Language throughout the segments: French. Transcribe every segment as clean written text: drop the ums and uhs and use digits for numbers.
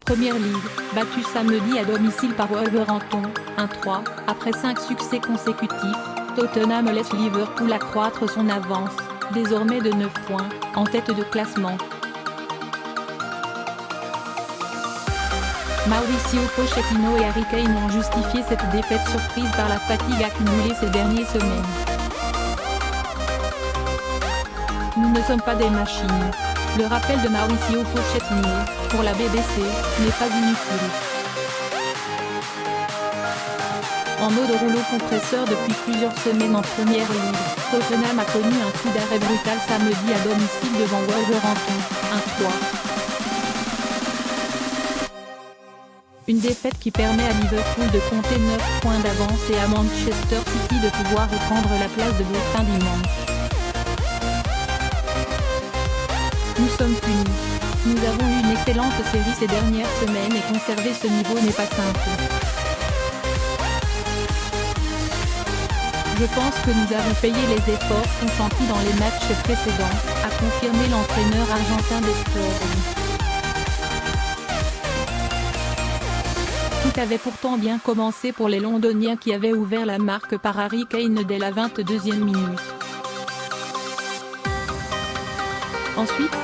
Première Ligue, battu samedi à domicile par Wolverhampton, 1-3, après 5 succès consécutifs, Tottenham laisse Liverpool accroître son avance, désormais de 9 points, en tête de classement. Mauricio Pochettino et Harry Kane ont justifié cette défaite surprise par la fatigue accumulée ces dernières semaines. Nous ne sommes pas des machines. Le rappel de Mauricio Pochettino, pour la BBC, n'est pas inutile. En mode rouleau compresseur depuis plusieurs semaines en Première Ligue, Tottenham a connu un coup d'arrêt brutal samedi à domicile devant Wolverhampton, 1-3. Une défaite qui permet à Liverpool de compter 9 points d'avance et à Manchester City de pouvoir reprendre la place de Dauphin dimanche. Nous sommes punis. Nous avons eu une excellente série ces dernières semaines et conserver ce niveau n'est pas simple. Je pense que nous avons payé les efforts consentis dans les matchs précédents, a confirmé l'entraîneur argentin des Spurs. Tout avait pourtant bien commencé pour les Londoniens qui avaient ouvert la marque par Harry Kane dès la 22e minute. Ensuite,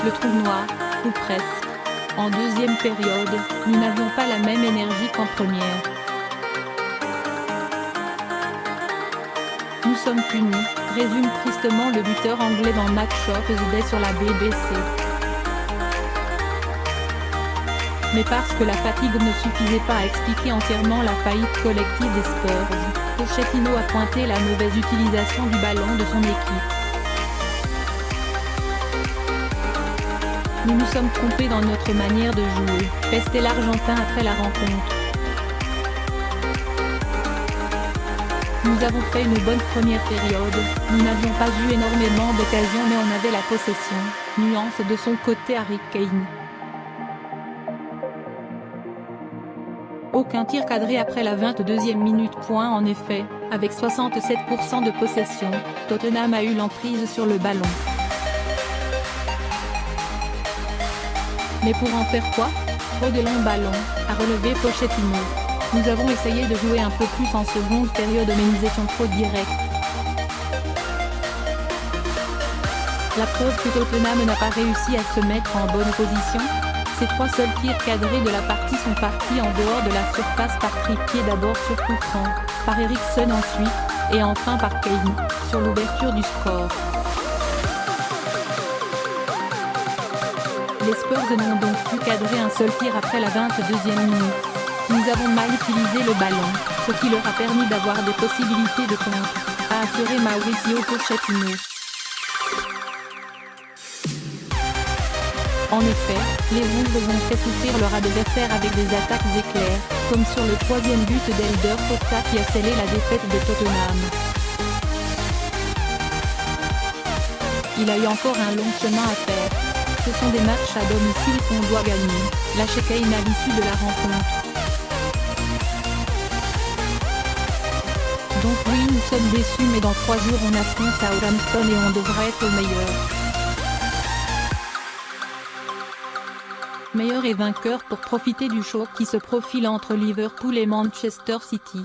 le trou noir, ou presque. En deuxième période, nous n'avions pas la même énergie qu'en première. Nous sommes punis, résume tristement le buteur anglais dans Match of the Day sur la BBC. Mais parce que la fatigue ne suffisait pas à expliquer entièrement la faillite collective des Spurs, Pochettino a pointé la mauvaise utilisation du ballon de son équipe. Nous nous sommes trompés dans notre manière de jouer, pestait l'Argentin après la rencontre. Nous avons fait une bonne première période, nous n'avions pas eu énormément d'occasions mais on avait la possession, nuance de son côté Harry Kane. Aucun tir cadré après la 22e minute. En effet, avec 67% de possession, Tottenham a eu l'emprise sur le ballon. Mais pour en faire quoi? Trop de longs ballons, a relevé Pochettino. Nous avons essayé de jouer un peu plus en seconde période mais nous étions trop directs. La preuve que Tottenham n'a pas réussi à se mettre en bonne position? Ces 3 seuls tirs cadrés de la partie sont partis en dehors de la surface par Trippier d'abord sur coup franc, par Eriksen ensuite, et enfin par Kane, sur l'ouverture du score. Les Spurs n'ont donc plus cadré un seul tir après la 22e minute. Nous avons mal utilisé le ballon, ce qui leur a permis d'avoir des possibilités de contre, a assuré Mauricio Pochettino. En effet, les Wolves ont fait souffrir leur adversaire avec des attaques éclairs, comme sur le 3e but d'Helder Costa qui a scellé la défaite de Tottenham. Il a eu encore un long chemin à faire. Ce sont des matchs à domicile qu'on doit gagner, lâche Kane à l'issue de la rencontre. Donc oui, nous sommes déçus mais dans 3 jours on affronte Southampton et on devrait être meilleur. Meilleur et vainqueur pour profiter du choc qui se profile entre Liverpool et Manchester City.